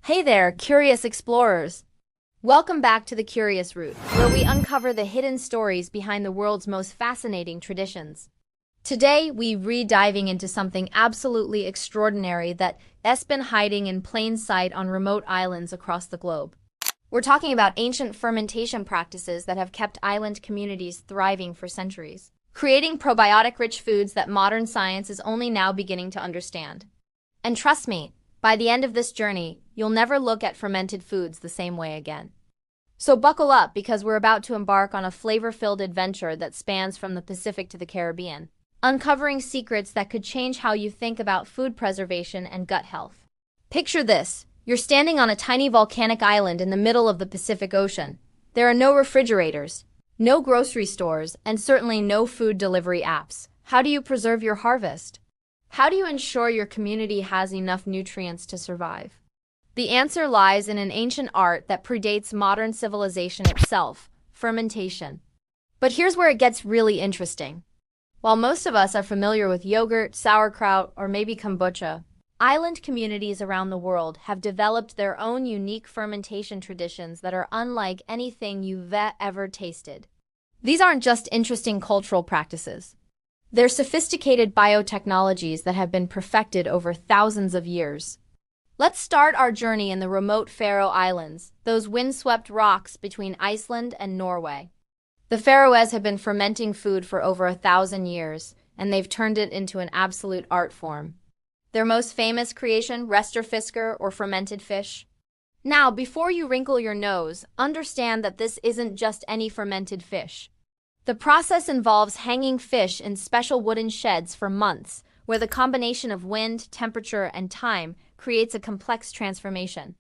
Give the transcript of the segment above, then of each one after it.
Hey there, curious explorers! Welcome back to The Curious Route, where we uncover the hidden stories behind the world's most fascinating traditions. Today, we're diving into something absolutely extraordinary that's been hiding in plain sight on remote islands across the globe. We're talking about ancient fermentation practices that have kept island communities thriving for centuries, creating probiotic-rich foods that modern science is only now beginning to understand. And trust me, by the end of this journey, you'll never look at fermented foods the same way again. So buckle up because we're about to embark on a flavor-filled adventure that spans from the Pacific to the Caribbean, uncovering secrets that could change how you think about food preservation and gut health. Picture this. You're standing on a tiny volcanic island in the middle of the Pacific Ocean. There are no refrigerators, no grocery stores, and certainly no food delivery apps. How do you preserve your harvest? How do you ensure your community has enough nutrients to survive? The answer lies in an ancient art that predates modern civilization itself, fermentation. But here's where it gets really interesting. While most of us are familiar with yogurt, sauerkraut, or maybe kombucha, island communities around the world have developed their own unique fermentation traditions that are unlike anything you've ever tasted. These aren't just interesting cultural practices. They're sophisticated biotechnologies that have been perfected over thousands of years. Let's start our journey in the remote Faroe Islands, those windswept rocks between Iceland and Norway. The Faroes have been fermenting food for over 1,000 years, and they've turned it into an absolute art form. Their most famous creation, resturfiskar, or fermented fish. Now, before you wrinkle your nose, understand that this isn't just any fermented fish. The process involves hanging fish in special wooden sheds for months, where the combination of wind, temperature, and time creates a complex transformation.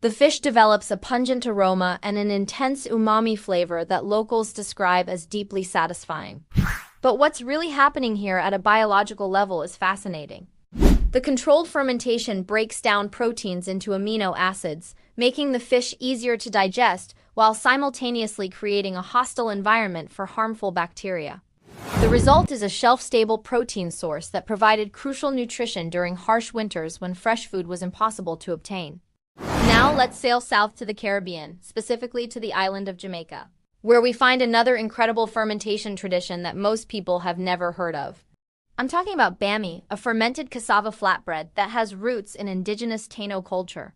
The fish develops a pungent aroma and an intense umami flavor that locals describe as deeply satisfying. But what's really happening here at a biological level is fascinating. The controlled fermentation breaks down proteins into amino acids, making the fish easier to digest while simultaneously creating a hostile environment for harmful bacteria. The result is a shelf-stable protein source that provided crucial nutrition during harsh winters when fresh food was impossible to obtain. Now let's sail south to the Caribbean, specifically to the island of Jamaica, where we find another incredible fermentation tradition that most people have never heard of. I'm talking about bammy, a fermented cassava flatbread that has roots in indigenous Taino culture.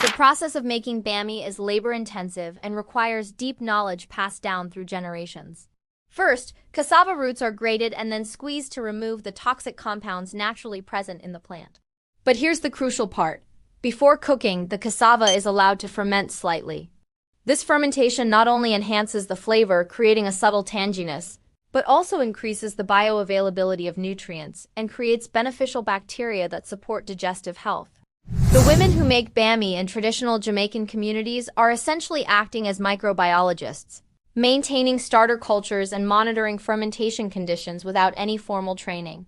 The process of making bammy is labor-intensive and requires deep knowledge passed down through generations. First, cassava roots are grated and then squeezed to remove the toxic compounds naturally present in the plant. But here's the crucial part. Before cooking, the cassava is allowed to ferment slightly. This fermentation not only enhances the flavor, creating a subtle tanginess, but also increases the bioavailability of nutrients and creates beneficial bacteria that support digestive health. The women who make bammy in traditional Jamaican communities are essentially acting as microbiologists, maintaining starter cultures and monitoring fermentation conditions without any formal training.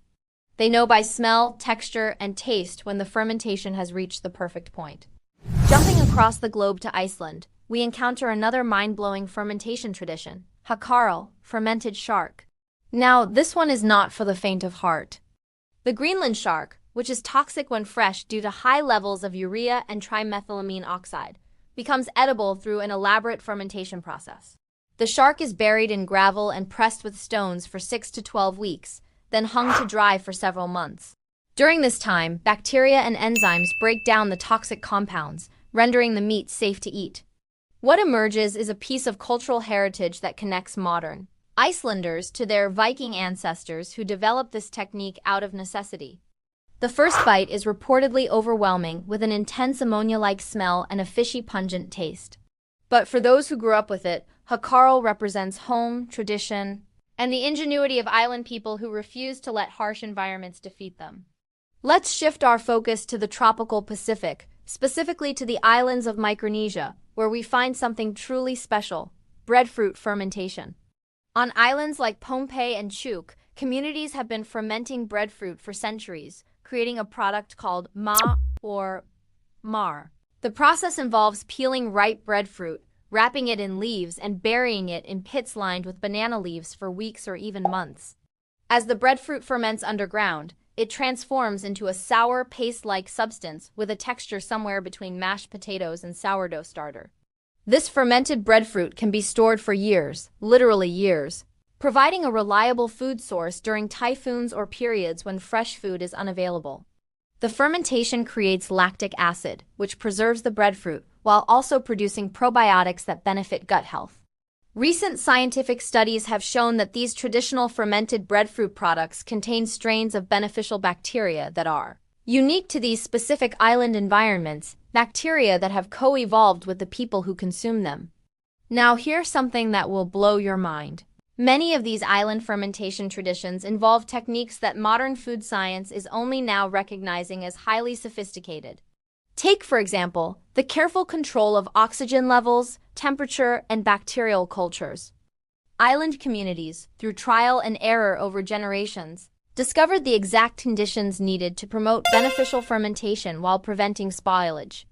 They know by smell, texture, and taste when the fermentation has reached the perfect point. Jumping across the globe to Iceland, we encounter another mind-blowing fermentation tradition, Hákarl, fermented shark. Now, this one is not for the faint of heart. The Greenland shark, which is toxic when fresh due to high levels of urea and trimethylamine oxide, becomes edible through an elaborate fermentation process. The shark is buried in gravel and pressed with stones for 6 to 12 weeks, then hung to dry for several months. During this time, bacteria and enzymes break down the toxic compounds, rendering the meat safe to eat. What emerges is a piece of cultural heritage that connects modern Icelanders to their Viking ancestors who developed this technique out of necessity. The first bite is reportedly overwhelming, with an intense ammonia-like smell and a fishy pungent taste. But for those who grew up with it, Hákarl represents home, tradition, and the ingenuity of island people who refuse to let harsh environments defeat them. Let's shift our focus to the tropical Pacific, specifically to the islands of Micronesia, where we find something truly special, breadfruit fermentation. On islands like Pohnpei and Chuuk, communities have been fermenting breadfruit for centuries, creating a product called ma or mar. The process involves peeling ripe breadfruit, wrapping it in leaves, and burying it in pits lined with banana leaves for weeks or even months. As the breadfruit ferments underground, it transforms into a sour, paste-like substance with a texture somewhere between mashed potatoes and sourdough starter. This fermented breadfruit can be stored for years, literally years, providing a reliable food source during typhoons or periods when fresh food is unavailable. The fermentation creates lactic acid, which preserves the breadfruit, while also producing probiotics that benefit gut health. Recent scientific studies have shown that these traditional fermented breadfruit products contain strains of beneficial bacteria that are unique to these specific island environments, bacteria that have co-evolved with the people who consume them. Now here's something that will blow your mind. Many of these island fermentation traditions involve techniques that modern food science is only now recognizing as highly sophisticated. Take, for example, the careful control of oxygen levels, temperature, and bacterial cultures. Island communities, through trial and error over generations, discovered the exact conditions needed to promote beneficial fermentation while preventing spoilage.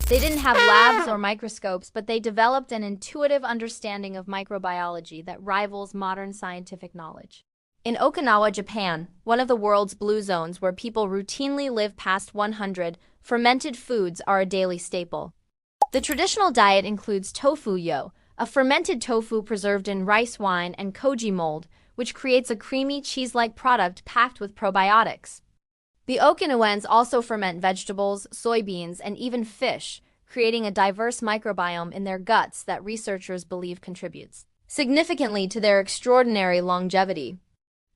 They didn't have labs or microscopes, but they developed an intuitive understanding of microbiology that rivals modern scientific knowledge. In Okinawa, Japan, one of the world's blue zones where people routinely live past 100, fermented foods are a daily staple. The traditional diet includes tofu-yo, a fermented tofu preserved in rice wine and koji mold, which creates a creamy cheese-like product packed with probiotics. The Okinawans also ferment vegetables, soybeans, and even fish, creating a diverse microbiome in their guts that researchers believe contributes significantly to their extraordinary longevity.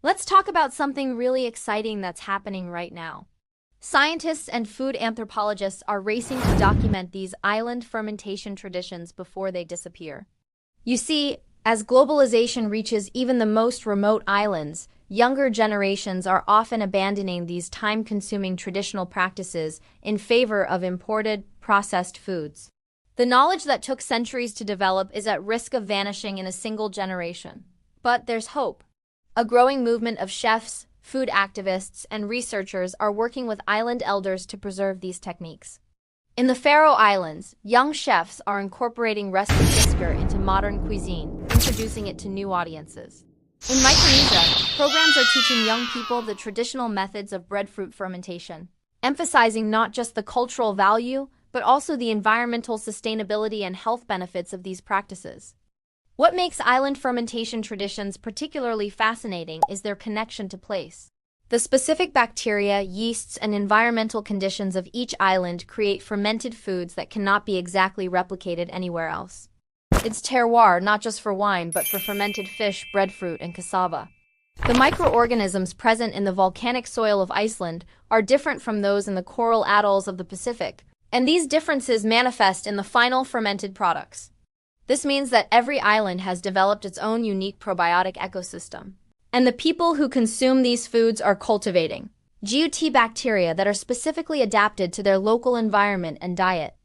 Let's talk about something really exciting that's happening right now. Scientists and food anthropologists are racing to document these island fermentation traditions before they disappear. You see, as globalization reaches even the most remote islands, younger generations are often abandoning these time-consuming traditional practices in favor of imported, processed foods. The knowledge that took centuries to develop is at risk of vanishing in a single generation. But there's hope. A growing movement of chefs, food activists, and researchers are working with island elders to preserve these techniques. In the Faroe Islands, young chefs are incorporating rusty fisker into modern cuisine, introducing it to new audiences. In Micronesia, programs are teaching young people the traditional methods of breadfruit fermentation, emphasizing not just the cultural value, but also the environmental sustainability and health benefits of these practices. What makes island fermentation traditions particularly fascinating is their connection to place. The specific bacteria, yeasts, and environmental conditions of each island create fermented foods that cannot be exactly replicated anywhere else. It's terroir not just for wine, but for fermented fish, breadfruit, and cassava. The microorganisms present in the volcanic soil of Iceland are different from those in the coral atolls of the Pacific, and these differences manifest in the final fermented products. This means that every island has developed its own unique probiotic ecosystem, and the people who consume these foods are cultivating GUT bacteria that are specifically adapted to their local environment and diet.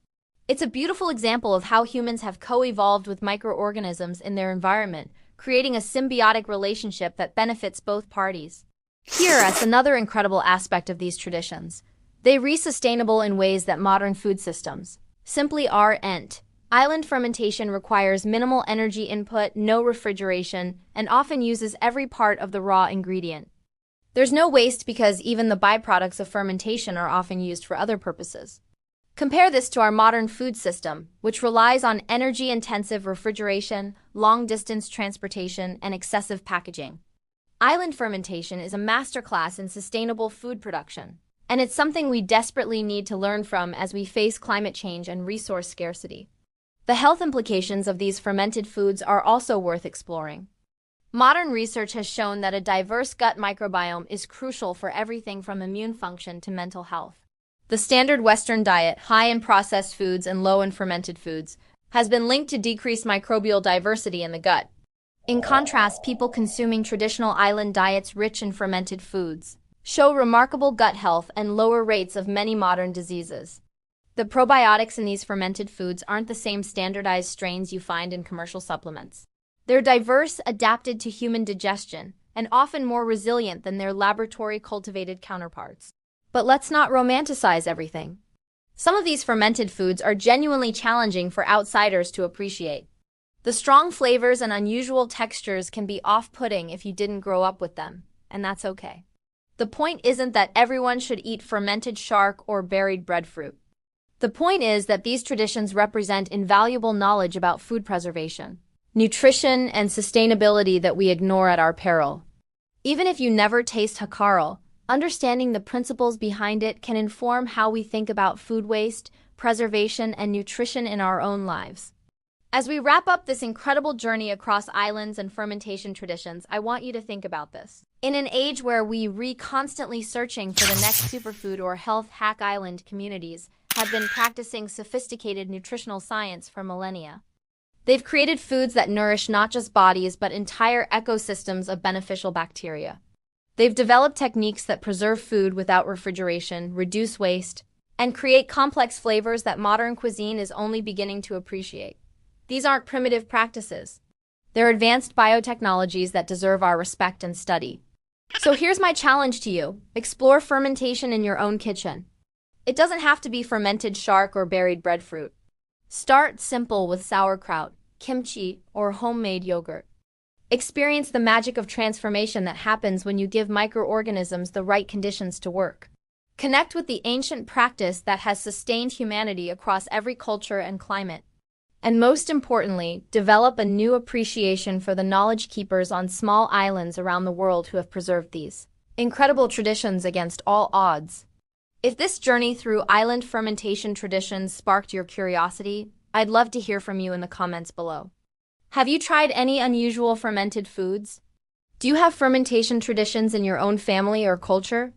It's a beautiful example of how humans have co-evolved with microorganisms in their environment, creating a symbiotic relationship that benefits both parties. Here's another incredible aspect of these traditions. They are sustainable in ways that modern food systems simply aren't. Island fermentation requires minimal energy input, no refrigeration, and often uses every part of the raw ingredient. There's no waste because even the byproducts of fermentation are often used for other purposes. Compare this to our modern food system, which relies on energy-intensive refrigeration, long-distance transportation, and excessive packaging. Island fermentation is a masterclass in sustainable food production, and it's something we desperately need to learn from as we face climate change and resource scarcity. The health implications of these fermented foods are also worth exploring. Modern research has shown that a diverse gut microbiome is crucial for everything from immune function to mental health. The standard Western diet, high in processed foods and low in fermented foods, has been linked to decreased microbial diversity in the gut. In contrast, people consuming traditional island diets rich in fermented foods show remarkable gut health and lower rates of many modern diseases. The probiotics in these fermented foods aren't the same standardized strains you find in commercial supplements. They're diverse, adapted to human digestion, and often more resilient than their laboratory-cultivated counterparts. But let's not romanticize everything. Some of these fermented foods are genuinely challenging for outsiders to appreciate. The strong flavors and unusual textures can be off-putting if you didn't grow up with them, and that's okay. The point isn't that everyone should eat fermented shark or buried breadfruit. The point is that these traditions represent invaluable knowledge about food preservation, nutrition, and sustainability that we ignore at our peril. Even if you never taste Hákarl, understanding the principles behind it can inform how we think about food waste, preservation, and nutrition in our own lives. As we wrap up this incredible journey across islands and fermentation traditions, I want you to think about this. In an age where we constantly searching for the next superfood or health hack, island communities have been practicing sophisticated nutritional science for millennia. They've created foods that nourish not just bodies but entire ecosystems of beneficial bacteria. They've developed techniques that preserve food without refrigeration, reduce waste, and create complex flavors that modern cuisine is only beginning to appreciate. These aren't primitive practices. They're advanced biotechnologies that deserve our respect and study. So here's my challenge to you. Explore fermentation in your own kitchen. It doesn't have to be fermented shark or buried breadfruit. Start simple with sauerkraut, kimchi, or homemade yogurt. Experience the magic of transformation that happens when you give microorganisms the right conditions to work. Connect with the ancient practice that has sustained humanity across every culture and climate. And most importantly, develop a new appreciation for the knowledge keepers on small islands around the world who have preserved these incredible traditions against all odds. If this journey through island fermentation traditions sparked your curiosity, I'd love to hear from you in the comments below. Have you tried any unusual fermented foods? Do you have fermentation traditions in your own family or culture?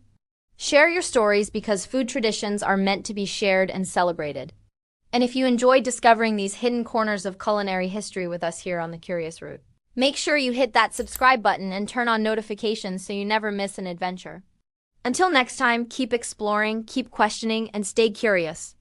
Share your stories because food traditions are meant to be shared and celebrated. And if you enjoyed discovering these hidden corners of culinary history with us here on The Curious Root, make sure you hit that subscribe button and turn on notifications so you never miss an adventure. Until next time, keep exploring, keep questioning, and stay curious.